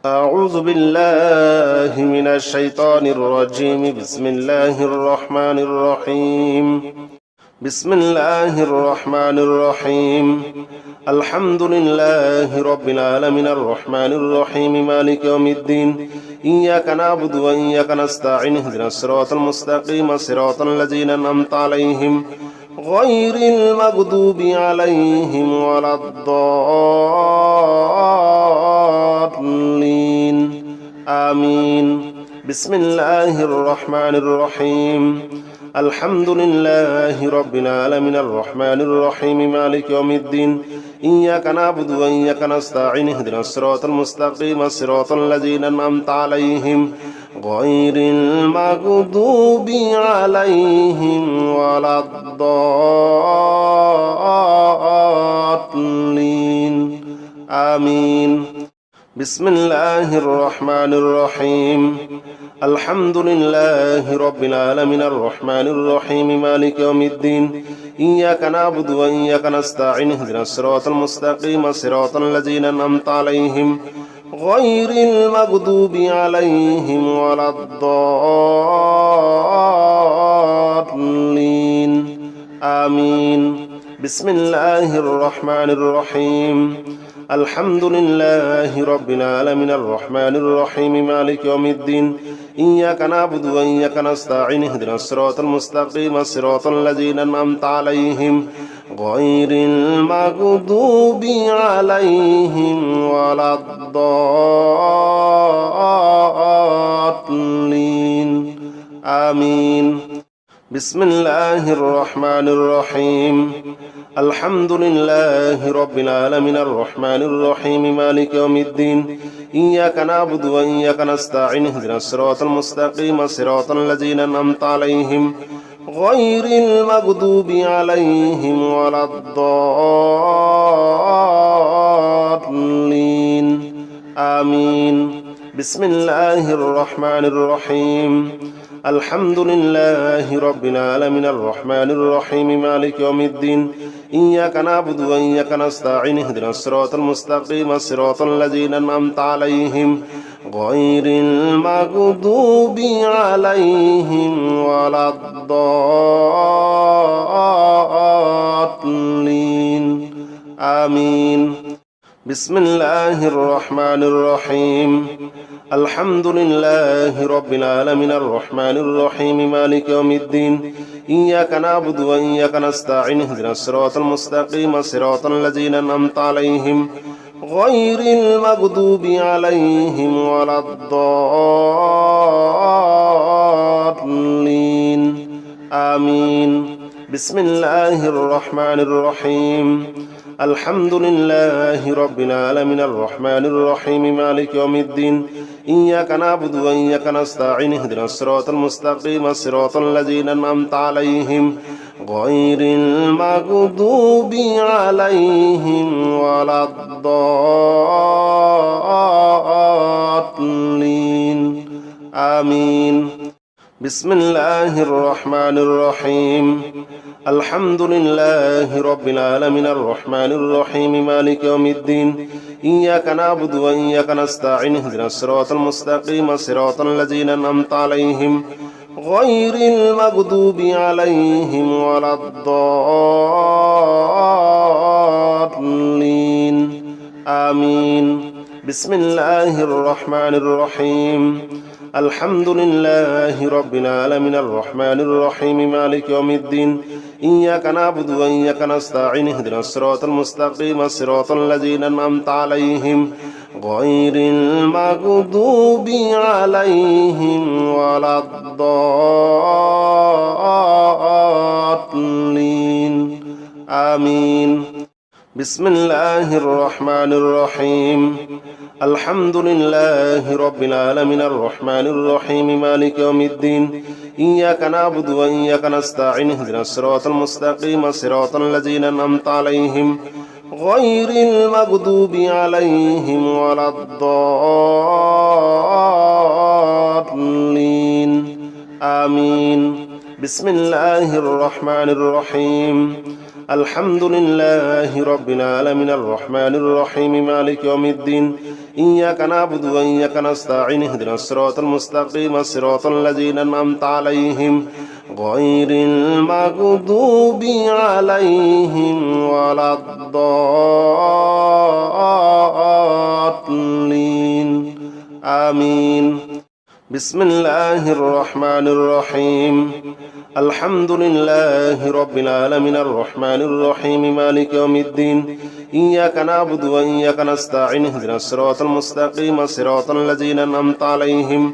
أعوذ بالله من الشيطان الرجيم. بسم الله الرحمن الرحيم. بسم الله الرحمن الرحيم. الحمد لله رب العالمين الرحمن الرحيم مالك يوم الدين. إياك نعبد وإياك نستعين اهدنا الصراط المستقيم صراط الذين أنعمت عليهم غير المغضوب عليهم ولا الضالين آمين. بسم الله الرحمن الرحيم. الحمد لله رب العالمين الرحمن الرحيم مالك يوم الدين. إياك نعبد وإياك نستعين اهدنا الصراط المستقيم صراط الذين أنعمت عليهم غير المغضوب عليهم ولا الضالين آمين. بسم الله الرحمن الرحيم. الحمد لله رب العالمين الرحمن الرحيم مالك يوم الدين. إياك نعبد وإياك نستعين اهدنا الصراط المستقيم صراط الذين أنعمت عليهم غير المغضوب عليهم ولا الضالين آمين. بسم الله الرحمن الرحيم. الحمد لله رب العالمين الرحمن الرحيم مالك يوم الدين. إياك نعبد وإياك نستعين اهدنا الصراط المستقيم صراط الذين أنعمت عليهم غير المغضوب عليهم ولا الضالين آمين. بسم الله الرحمن الرحيم. الحمد لله رب العالمين الرحمن الرحيم مالك يوم الدين. إياك نعبد وإياك نستعين اهدنا الصراط المستقيم صراط الذين أنعمت عليهم غير المغضوب عليهم ولا الضالين آمين. بسم الله الرحمن الرحيم. الحمد لله رب العالمين الرحمن الرحيم مالك يوم الدين. إياك نعبد وإياك نستعين اهدنا الصراط المستقيم صراط الذين أنعمت عليهم غير المغضوب عليهم ولا الضالين آمين. بسم الله الرحمن الرحيم. الحمد لله رب العالمين الرحمن الرحيم مالك يوم الدين. إياك نعبد وإياك نستعين اهدنا الصراط المستقيم صراط الذين أنعمت عليهم غير المغضوب عليهم ولا الضالين آمين. بسم الله الرحمن الرحيم. الحمد لله رب العالمين الرحمن الرحيم مالك يوم الدين. إياك نعبد وإياك نستعين اهدنا الصراط المستقيم صراط الذين أنعمت عليهم غير المغضوب عليهم ولا الضالين آمين. بسم الله الرحمن الرحيم. الحمد لله رب العالمين الرحمن الرحيم مالك يوم الدين. إياك نعبد وإياك نستعين اهدنا الصراط المستقيم صراط الذين أنعمت عليهم غير المغضوب عليهم ولا الضالين آمين. بسم الله الرحمن الرحيم. الحمد لله رب العالمين الرحمن الرحيم مالك يوم الدين. إياك نعبد وإياك نستعين اهدنا الصراط المستقيم صراط الذين أنعمت عليهم غير المغضوب عليهم ولا الضالين آمين. بسم الله الرحمن الرحيم. الحمد لله رب العالمين الرحمن الرحيم مالك يوم الدين. إياك نعبد وإياك نستعين اهدنا الصراط المستقيم صراط الذين أنعمت عليهم غير المغضوب عليهم ولا الضالين آمين. بسم الله الرحمن الرحيم. الحمد لله رب العالمين الرحمن الرحيم مالك يوم الدين. إياك نعبد وإياك نستعين اهدنا الصراط المستقيم صراط الذين أنعمت عليهم غير المغضوب عليهم ولا الضالين آمين بسم الله الرحمن الرحيم الحمد لله رب العالمين الرحمن الرحيم مالك يوم الدين إياك نعبد وإياك نستعين اهدنا الصراط المستقيم صراط الذين أنعمت عليهم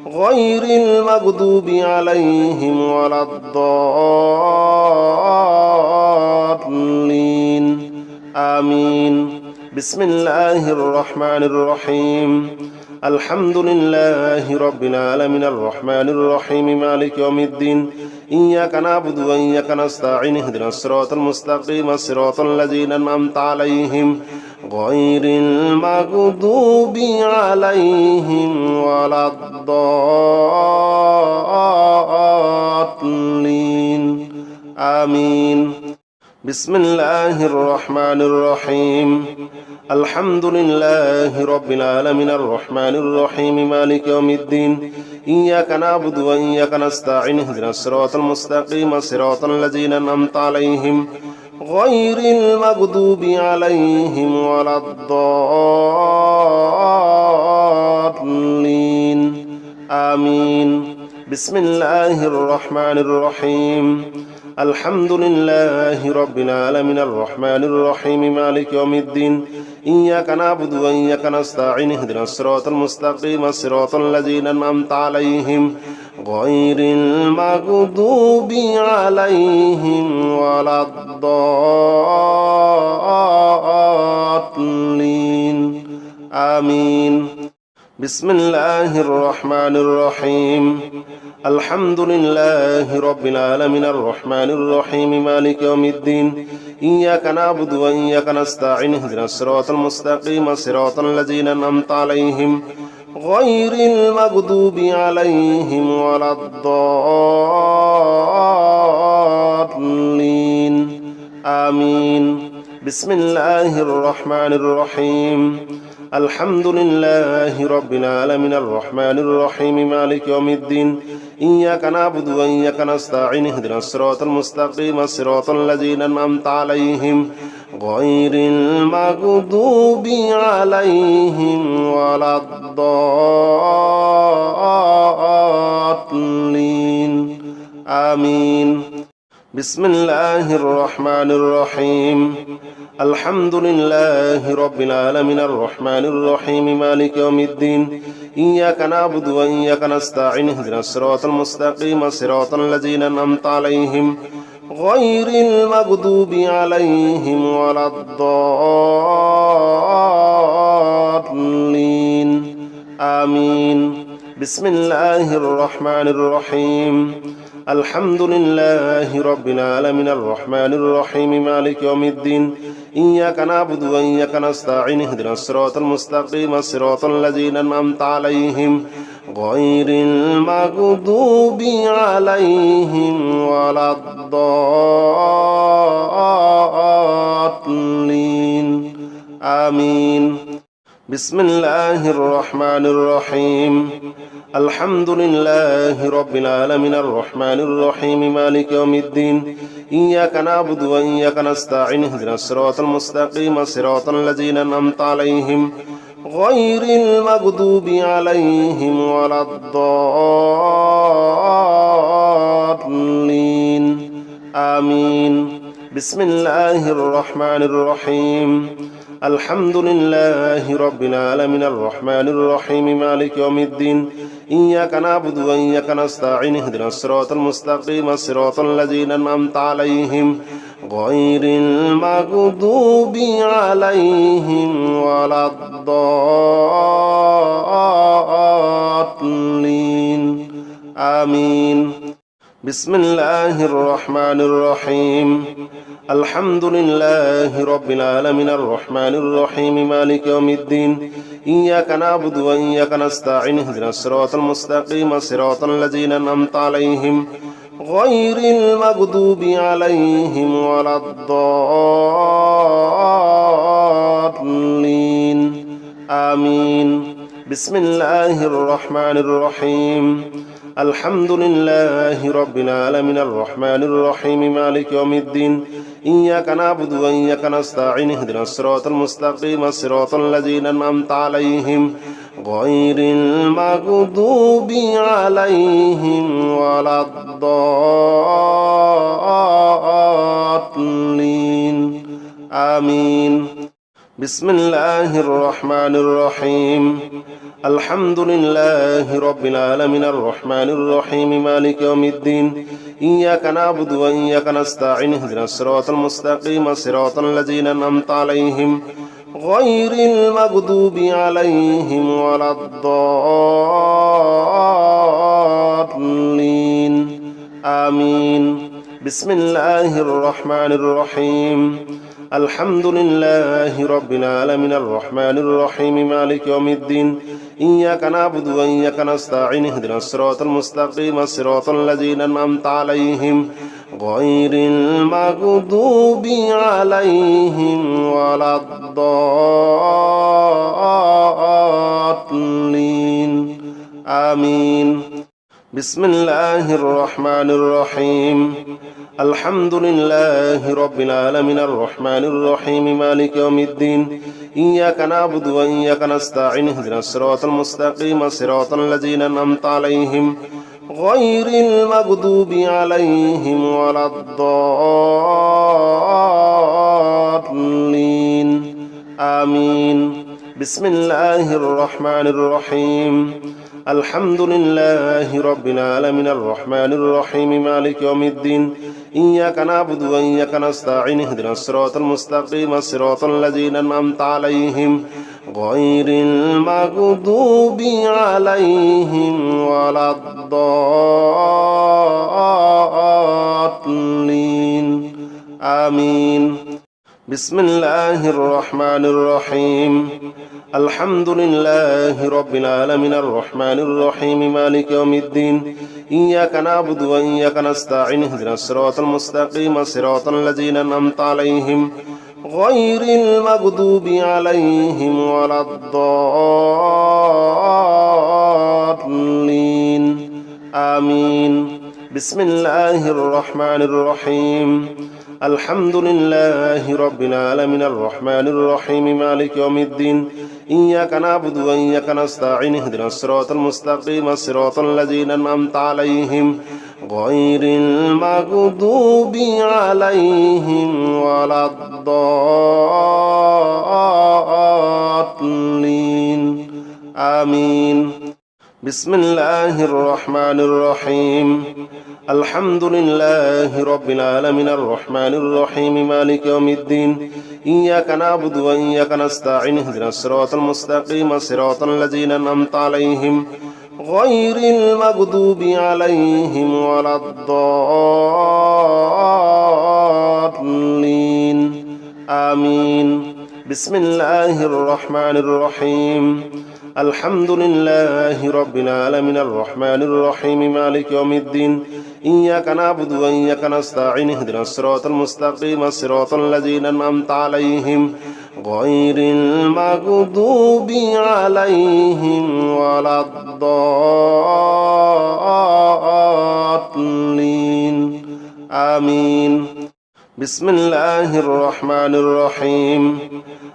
غير المغضوب عليهم ولا الضالين آمين بسم الله الرحمن الرحيم الحمد لله رب العالمين الرحمن الرحيم مالك يوم الدين إياك نعبد وإياك نستعين اهدنا الصراط المستقيم صراط الذين أنعمت عليهم غير المغضوب عليهم ولا الضالين آمين بسم الله الرحمن الرحيم الحمد لله رب العالمين الرحمن الرحيم مالك يوم الدين إياك نعبد وإياك نستعين اهدنا الصراط المستقيم صراط الذين أنعمت عليهم غير المغضوب عليهم ولا الضالين آمين بسم الله الرحمن الرحيم الحمد لله رب العالمين الرحمن الرحيم مالك يوم الدين إياك نعبد وإياك نستعين اهدنا الصراط المستقيم صراط الذين أنعمت عليهم غير المغضوب عليهم ولا الضالين آمين بسم الله الرحمن الرحيم الحمد لله رب العالمين الرحمن الرحيم مالك يوم الدين إياك نعبد وإياك نستعين اهدنا الصراط المستقيم صراط الذين أنعمت عليهم غير المغضوب عليهم ولا الضالين آمين بسم الله الرحمن الرحيم الحمد لله رب العالمين الرحمن الرحيم مالك يوم الدين إياك نعبد وإياك نستعين اهدنا الصراط المستقيم صراط الذين أنعمت عليهم غير المغضوب عليهم ولا الضالين آمين بسم الله الرحمن الرحيم الحمد لله رب العالمين الرحمن الرحيم مالك يوم الدين إياك نعبد وإياك نستعين اهدنا الصراط المستقيم صراط الذين أنعمت عليهم غير المغضوب عليهم ولا الضالين آمين بسم الله الرحمن الرحيم الحمد لله رب العالمين الرحمن الرحيم مالك يوم الدين إياك نعبد وإياك نستعين اهدنا الصراط المستقيم صراط الذين أنعمت عليهم غير المغضوب عليهم ولا الضالين آمين بسم الله الرحمن الرحيم الحمد لله رب العالمين الرحمن الرحيم مالك يوم الدين إياك نعبد وإياك نستعين اهدنا الصراط المستقيم صراط الذين أنعمت عليهم غير المغضوب عليهم ولا الضالين آمين بسم الله الرحمن الرحيم الحمد لله رب العالمين الرحمن الرحيم مالك يوم الدين إياك نعبد وإياك نستعين اهدنا الصراط المستقيم صراط الذين أنعمت عليهم غير المغضوب عليهم ولا الضالين آمين بسم الله الرحمن الرحيم الحمد لله رب العالمين الرحمن الرحيم مالك يوم الدين إياك نعبد وإياك نستعين اهدنا الصراط المستقيم صراط الذين أنعمت عليهم غير المغضوب عليهم ولا الضالين آمين بسم الله الرحمن الرحيم الحمد لله رب العالمين الرحمن الرحيم مالك يوم الدين إياك نعبد وإياك نستعين اهدنا الصراط المستقيم صراط الذين أنعمت عليهم غير المغضوب عليهم ولا الضالين آمين بسم الله الرحمن الرحيم الحمد لله رب العالمين الرحمن الرحيم مالك يوم الدين إياك نعبد وإياك نستعين اهدنا الصراط المستقيم صراط الذين أنعمت عليهم غير المغضوب عليهم ولا الضالين آمين بسم الله الرحمن الرحيم الحمد لله رب العالمين الرحمن الرحيم مالك يوم الدين إياك نعبد وإياك نستعين اهدنا الصراط المستقيم صراط الذين أنعمت عليهم غير المغضوب عليهم ولا الضالين آمين بسم الله الرحمن الرحيم الحمد لله رب العالمين الرحمن الرحيم مالك يوم الدين إياك نعبد وإياك نستعين اهدنا الصراط المستقيم صراط الذين أنعمت عليهم غير المغضوب عليهم ولا الضالين آمين بسم الله الرحمن الرحيم الحمد لله رب العالمين الرحمن الرحيم مالك يوم الدين إياك نعبد وإياك نستعين اهدنا الصراط المستقيم صراط الذين أنعمت عليهم غير المغضوب عليهم ولا الضالين آمين بسم الله الرحمن الرحيم الحمد لله رب العالمين الرحمن الرحيم مالك يوم الدين إياك نعبد وإياك نستعين اهدنا الصراط المستقيم صراط الذين أنعمت عليهم غير المغضوب عليهم ولا الضالين آمين بسم الله الرحمن الرحيم الحمد لله رب العالمين الرحمن الرحيم مالك يوم الدين إياك نعبد وإياك نستعين اهدنا الصراط المستقيم صراط الذين أنعمت عليهم غير المغضوب عليهم ولا الضالين آمين بسم الله الرحمن الرحيم الحمد لله رب العالمين الرحمن الرحيم مالك يوم الدين إياك نعبد وإياك نستعين اهدنا الصراط المستقيم صراط الذين أنعمت عليهم غير المغضوب عليهم ولا الضالين آمين بسم الله الرحمن الرحيم الحمد لله رب العالمين الرحمن الرحيم مالك يوم الدين إياك نعبد وإياك نستعين اهدنا الصراط المستقيم صراط الذين أنعمت عليهم غير المغضوب عليهم ولا الضالين آمين بسم الله الرحمن الرحيم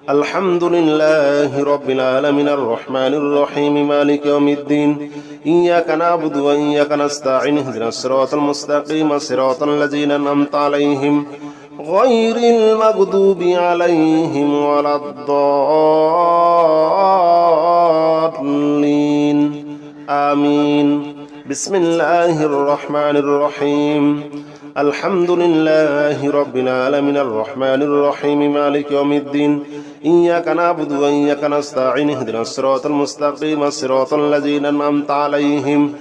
الحمد لله رب العالمين الرحمن الرحيم مالك يوم الدين إياك نعبد وإياك نستعين اهدنا الصراط المستقيم صراط الذين أنعمت عليهم غير المغضوب عليهم ولا الضالين آمين بسم الله الرحمن الرحيم الحمد لله رب العالمين الرحمن الرحيم مالك يوم الدين إياك نعبد وإياك نستعين اهدنا الصراط المستقيم صراط الذين أنعمت عليهم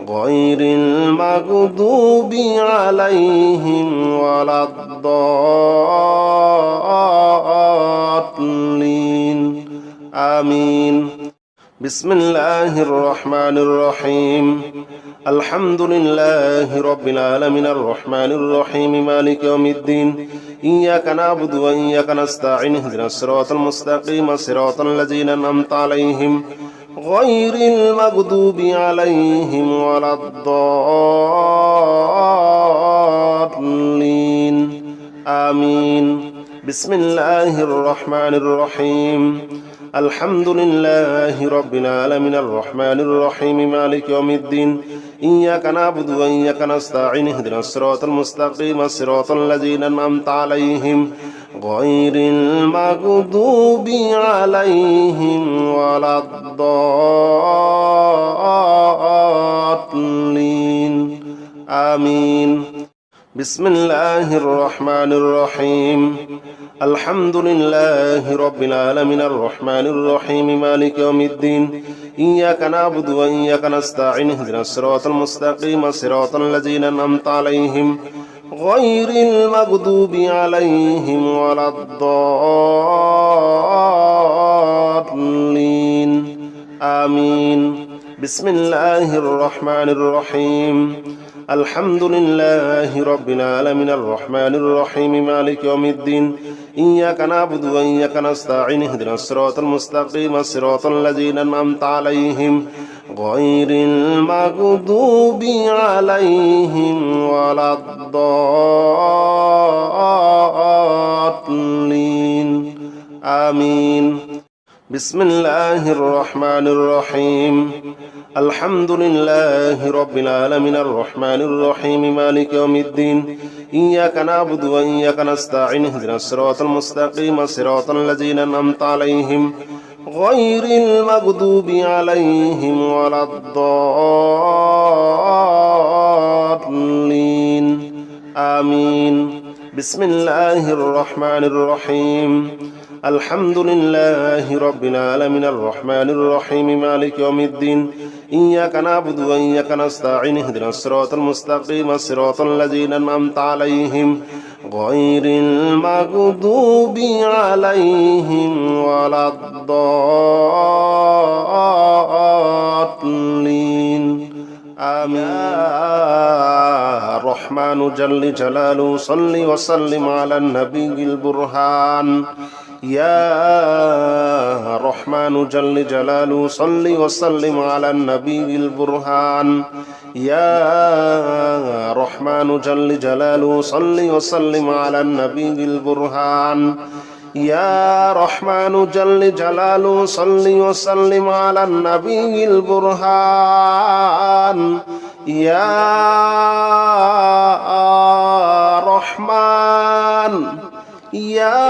غير المغضوب عليهم ولا الضالين آمين بسم الله الرحمن الرحيم الحمد لله رب العالمين الرحمن الرحيم مالك يوم الدين إياك نعبد وإياك نستعين اهدنا الصراط المستقيم صراط الذين أنعمت عليهم غير المغضوب عليهم ولا الضالين آمين بسم الله الرحمن الرحيم الحمد لله رب العالمين الرحمن الرحيم مالك يوم الدين إياك نعبد وإياك نستعين اهدنا الصراط المستقيم صراط الذين أنعمت عليهم غير المغضوب عليهم ولا الضالين آمين بسم الله الرحمن الرحيم الحمد لله رب العالمين الرحمن الرحيم مالك يوم الدين إياك نعبد وإياك نستعين اهدنا الصراط المستقيم صراط الذين أنعمت عليهم غير المغضوب عليهم ولا الضالين آمين بسم الله الرحمن الرحيم الحمد لله رب العالمين الرحمن الرحيم مالك يوم الدين إياك نعبد وإياك نستعين اهدنا الصراط المستقيم صراط الذين أنعمت عليهم غير المغضوب عليهم ولا الضالين آمين بسم الله الرحمن الرحيم الحمد لله رب العالمين الرحمن الرحيم مالك يوم الدين إياك نعبد وإياك نستعين اهدنا الصراط المستقيم صراط الذين أنعمت عليهم غير المغضوب عليهم ولا الضالين آمين بسم الله الرحمن الرحيم الحمد لله رب العالمين الرحمن الرحيم مالك يوم الدين إياك نعبد وإياك نستعين اهدنا الصراط المستقيم صراط الذين أنعمت عليهم غير المغضوب عليهم ولا الضالين آمين الرحمن جل جلاله صل وسلم على النبي البرهان يا رحمن جل جلاله صل وسلم على النبي البرهان يا رحمن جل جلاله صل وسلم على النبي البرهان يا رحمن جل جلاله صل وسلم على النبي البرهان يا رحمن يا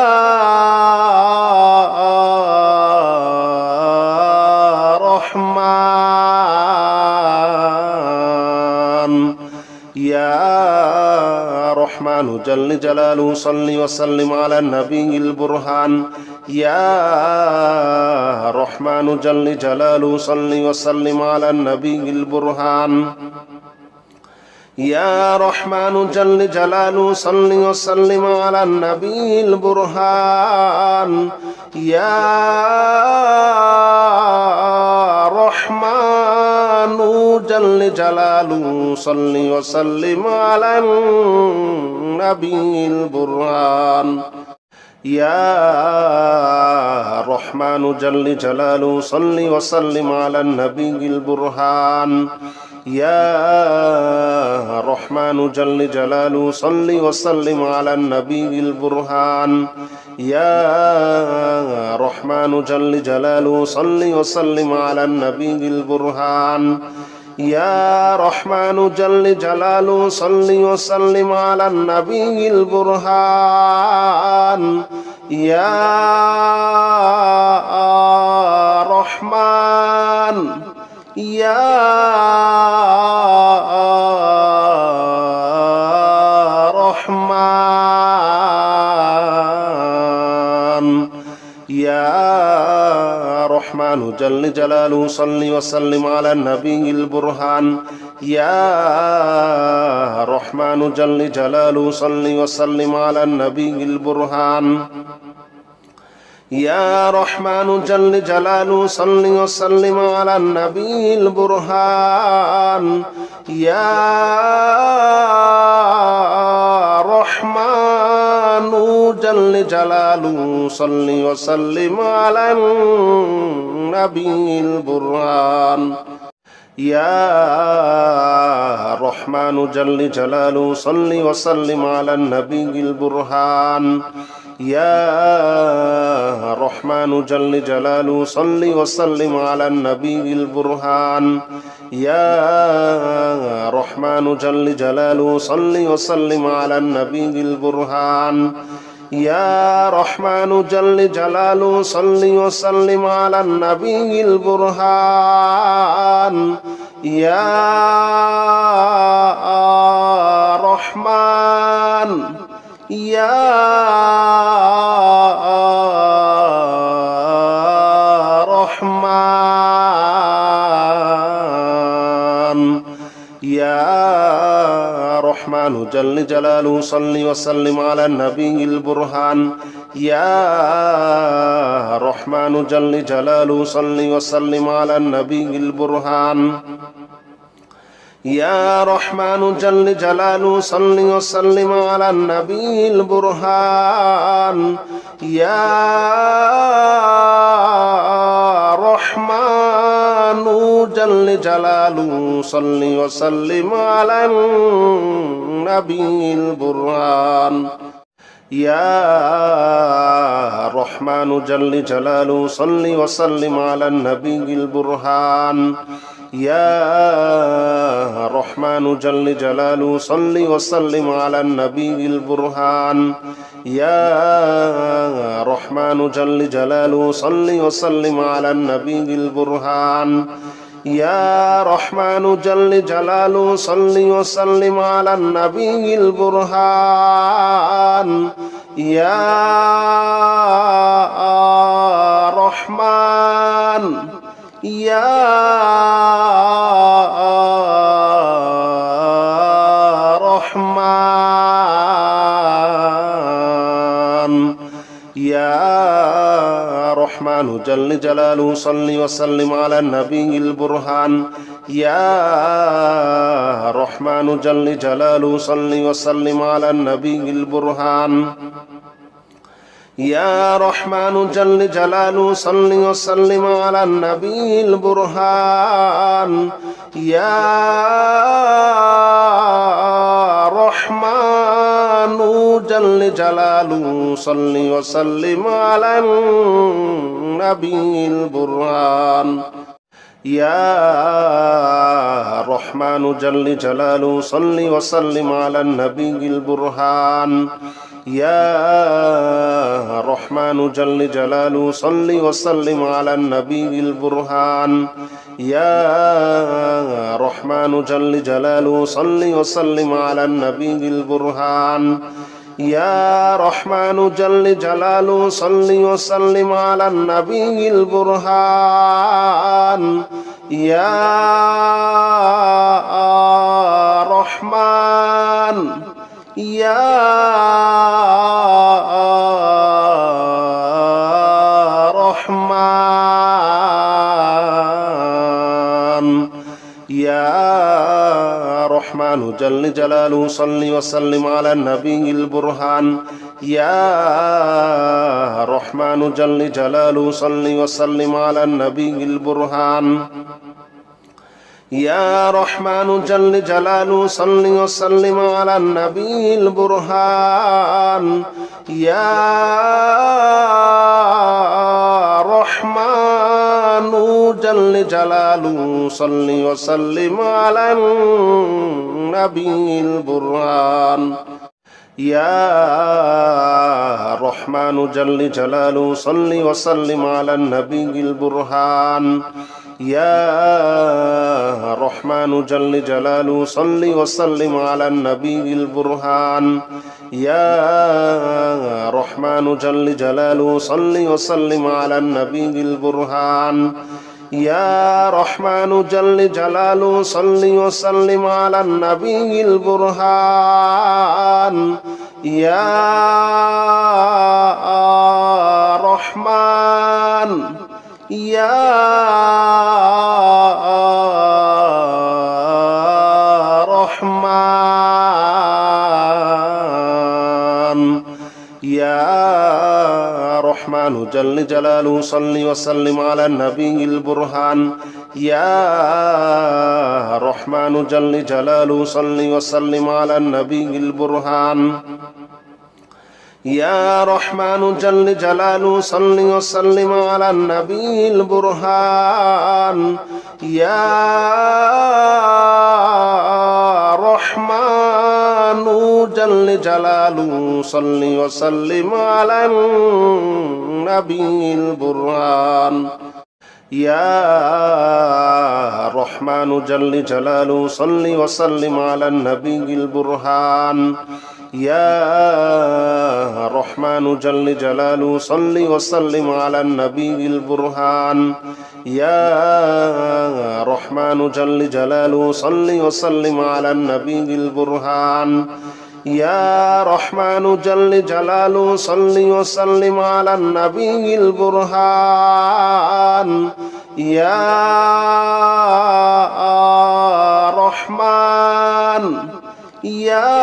رحمن يا رحمن جل جلاله صل وسلم على النبي البرهان يا رحمن جل جلاله صل وسلم على النبي البرهان يا رحمن جل جلاله صل وسلم على النبي البرهان يا رحمن جل جلاله صل وسلم على النبي البرهان يا رحمن جل جلاله صل وسلم على النبي البرهان يا رحمن جل جلاله صل وسلم على النبي البرهان يا رحمن جل جلاله صل وسلم على النبي البرهان يا رحمن جل جلاله صل وسلم على النبي البرهان يا رحمن يا رحمن يا رحمن جل جلاله صل وسلم على النبي البرهان يا رحمن جل جلاله صل وسلم على النبي البرهان يا رحمن جل جلاله صل وسلم على النبي البرهان يا رحمن جل جلاله صل وسلم على النبي البرهان يا رحمن جل جلاله صل وسلم على النبي البرهان يا رحمن جل جلاله صل وسلم على النبي البرهان يا رحمن جل جلاله صل وسلم على النبي البرهان يا رحمن جل جلاله صل وسلم على النبي البرهان يا رحمن يا رحمن يا رحمن جل جلاله صل وسلم على النبي البرهان يا رحمن جل جلاله صل وسلم على النبي البرهان يا رحمن جل جلاله صل وسلم على النبي البرهان يا رحمن جل جلاله صل وسلم على النبي البرهان يا رحمن جل جلاله صل وسلم على النبي البرهان يا رحمن جل جلاله صل وسلم على النبي البرهان يا رحمن جل جلاله صل وسلم على النبي البرهان يا رحمن جل جلاله صل وسلم على النبي البرهان يا رحمن يا رحمن يا رحمن جل جلاله صل وسلم على النبي البرهان يا رحمن جل جلاله صل وسلم على النبي البرهان يا رحمن جل جلاله صل وسلم على النبي البرهان يا رحمن جل جلاله صل وسلم على النبي البرهان يا رحمن جل جلاله صل وسلم على النبي البرهان يا رحمن جل جلاله صل وسلم على النبي البرهان يا رحمن جل جلاله صل وسلم على النبي البرهان يا رحمن جل جلاله صل وسلم على النبي البرهان يا رحمن يا رحمن يا رحمن جل جلاله صل وسلم على النبي البرهان يا رحمن جل جلاله صل وسلم على النبي البرهان يا رحمن جل جلاله صل وسلم على النبي البرهان يا رحمن جل جلاله صل وسلم على النبي البرهان يا رحمن جل جلاله صل وسلم على النبي البرهان يا رحمن جل جلاله صل وسلم على النبي البرهان يا رحمن جل جلاله صل وسلم على النبي البرهان يا رحمن جل جلاله صل وسلم على النبي البرهان يا رحمن يا رحمن جل جلاله صل وسلم على النبي البرهان يا رحمن جل جلاله صل وسلم على النبي البرهان يا رحمن جل جلاله صل وسلم على النبي البرهان يا رحمن جل جلاله صل وسلم على النبي البرهان يا رحمن جل جلاله صل وسلم على النبي البرهان يا رحمن جل جلاله صل وسلم على النبي البرهان يا رحمن جل جلاله صل وسلم على النبي البرهان يا رحمن جل جلاله صل وسلم على النبي البرهان يا رحمن يا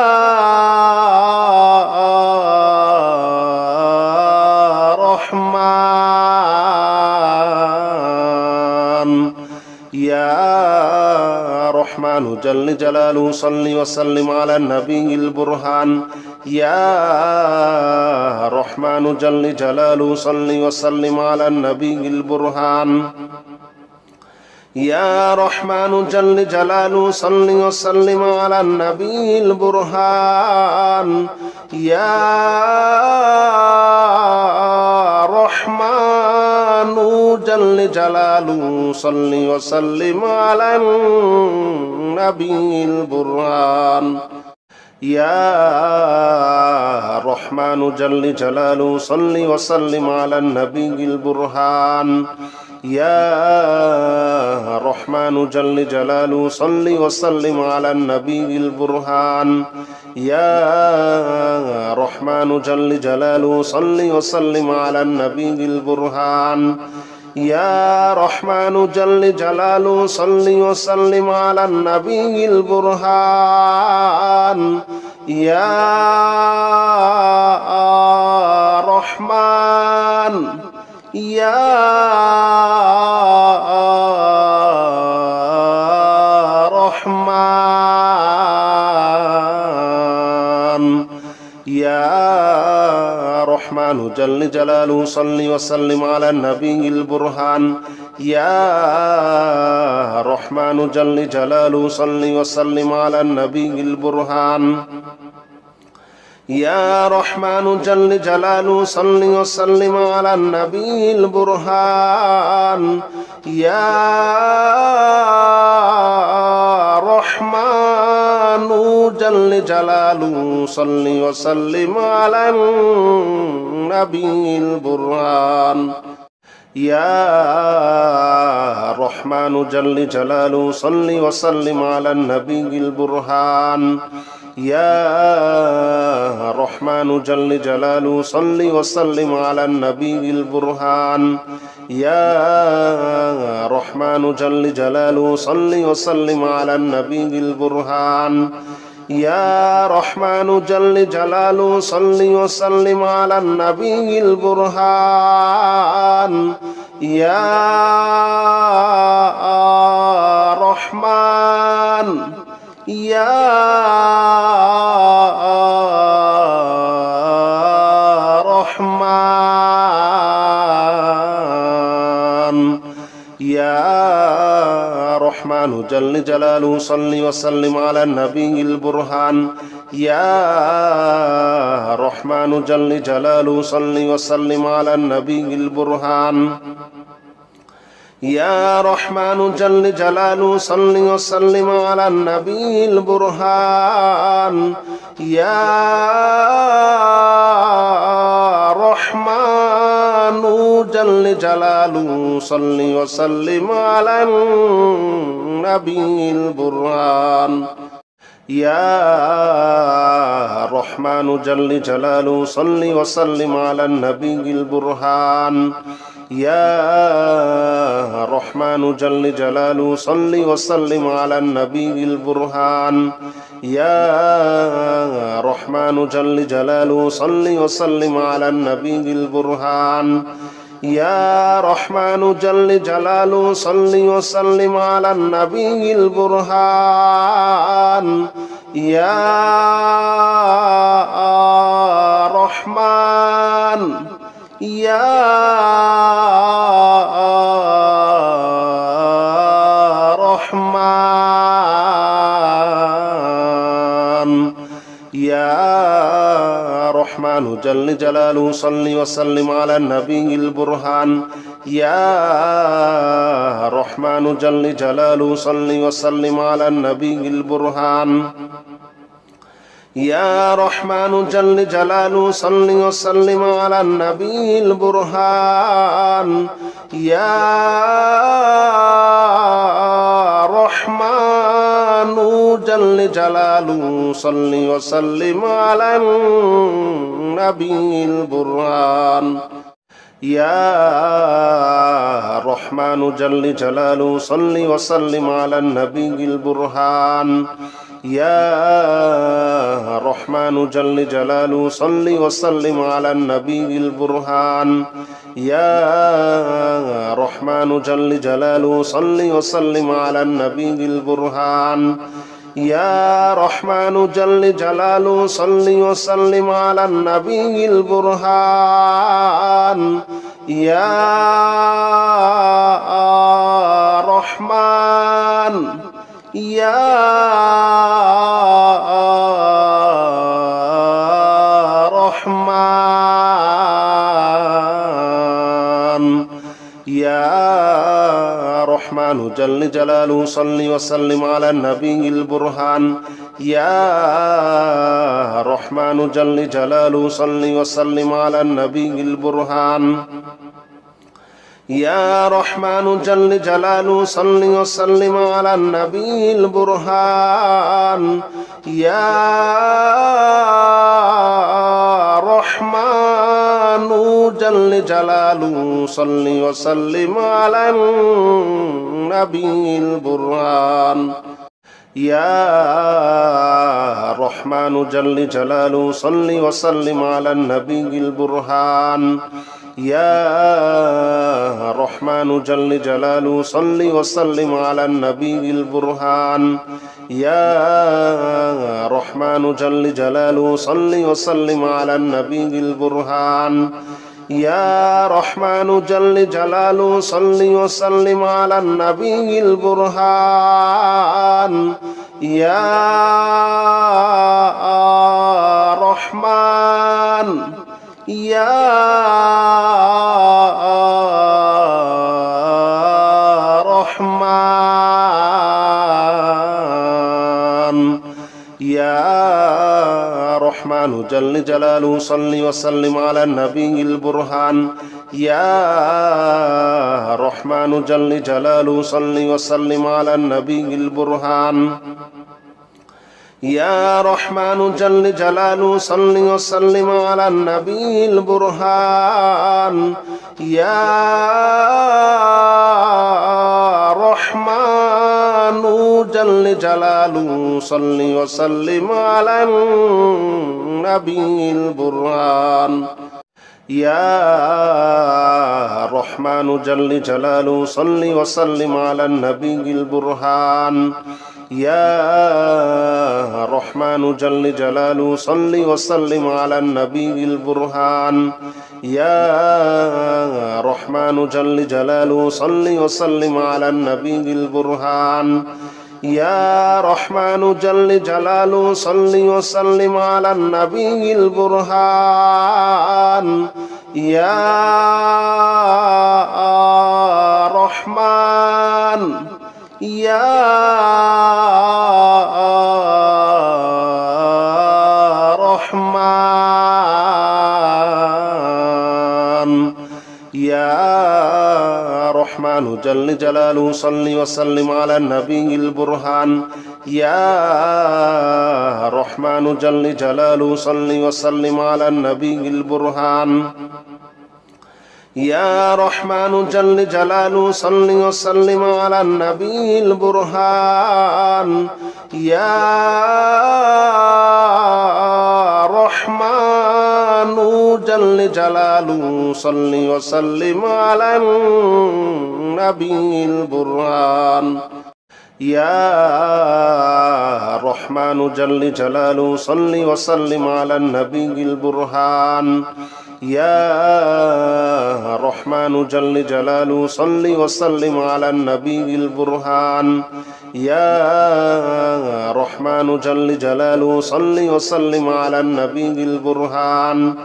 رحمن يا رحمن جل جلاله صل وسلم على النبي البرهان يا رحمن جل جلاله صل وسلم على النبي البرهان يا رحمن جل جلاله صل وسلم على النبي البرهان يا رحمن جل جلاله صل وسلم على النبي البرهان يا رحمن جل جلاله صل وسلم على النبي البرهان يا رحمن جل جلاله صل وسلم على النبي البرهان يا رحمن جل جلاله صل وسلم على النبي البرهان يا رحمن جل جلاله صل وسلم على النبي البرهان يا رحمن يا رحمن يا رحمن جل جلاله صل وسلم على النبي البرهان يا رحمن جل جلاله صل وسلم على النبي البرهان يا رحمن جل جلاله صل وسلم على النبي البرهان يا رحمن جل جلاله صل وسلم على النبي البرهان يا رحمن جل جلاله صل وسلم على النبي البرهان يا رحمن جل جلاله صل وسلم على النبي البرهان يا رحمن جل جلاله صل وسلم على النبي البرهان يا رحمن جل جلاله صل وسلم على النبي البرهان يا رحمن يا رحمن يا رحمن جل جلاله صل وسلم على النبي البرهان يا رحمن جل جلاله صل وسلم على النبي البرهان يا رحمن جل جلاله صل وسلم على النبي البرهان يا رحمن جل جلاله صل وسلم على النبي البرهان يا رحمن جل جلاله صل وسلم على النبي البرهان يا رحمن جل جلاله صل وسلم على النبي البرهان يا رحمن جل جلاله صل وسلم على النبي البرهان يا رحمن جل جلاله صل وسلم على النبي البرهان يا رحمن يا رحمن يا رحمن جل جلاله صل وسلم على النبي البرهان يا رحمن جل جلاله صل وسلم على النبي البرهان يا رحمن جل جلاله صل وسلم على النبي البرهان يا رحمن جل جلاله صل وسلم على النبي البرهان يا رحمن جل جلاله صل وسلم على النبي البرهان يا رحمن جل جلاله صل وسلم على النبي البرهان يا رحمن جل جلاله صل وسلم على النبي البرهان يا رحمن جل جلاله صل وسلم على النبي البرهان يا رحمن يا رحمن يا رحمن جل جلاله صل وسلم على النبي البرهان يا رحمن جل جلاله صل وسلم على النبي البرهان يا رحمن جل جلاله صل وسلم على النبي البرهان يا رحمن جل جلاله صل وسلم على النبي البرهان يا رحمن جل جلاله صل وسلم على النبي البرهان يا رحمن جل جلاله صل وسلم على النبي البرهان يا رحمن جل جلاله صل وسلم على النبي البرهان يا رحمن جل جلاله صل وسلم على النبي البرهان يا رحمن يا رحمن يا رحمن جل جلاله صل وسلم على النبي البرهان يا رحمن جل جلاله صل وسلم على النبي البرهان يا رحمن جل جلاله صل وسلم على النبي البرهان يا رحمن جل جلاله صل وسلم على النبي البرهان يا رحمن جل جلاله صل وسلم على النبي البرهان يا رحمن جل جلاله صل وسلم على النبي البرهان يا رحمن جل جلاله صل وسلم على النبي البرهان يا رحمن جل جلاله صل وسلم على النبي البرهان يا رحمن يا رحمن يا رحمن جل جلاله صل وسلم على النبي البرهان يا رحمن جل جلاله صل وسلم على النبي البرهان يا رحمن جل جلاله صل وسلم على النبي البرهان يا رحمن جل جلاله صل وسلم على النبي البرهان يا رحمن جل جلاله صل وسلم على النبي البرهان يا رحمن جل جلاله صل وسلم على النبي البرهان يا رحمن جل جلاله صل وسلم على النبي البرهان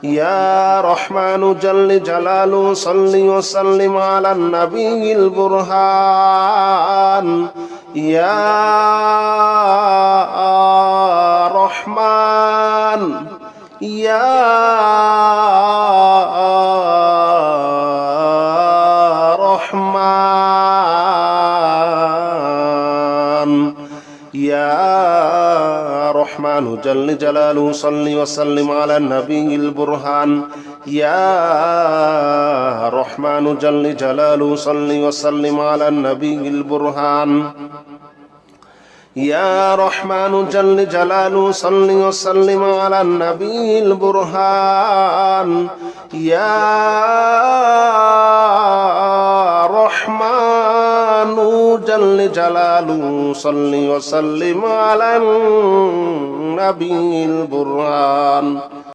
يا رحمن جل جلاله صل وسلم على النبي البرهان يا رحمن يا رحمن يا رحمن جل جلاله صل وسلم على النبي البرهان يا رحمن جل جلاله صل وسلم على النبي البرهان يا رحمن جل جلاله صل وسلم على النبي البرهان يا رحمن جل جلاله صل وسلم على النبي البرهان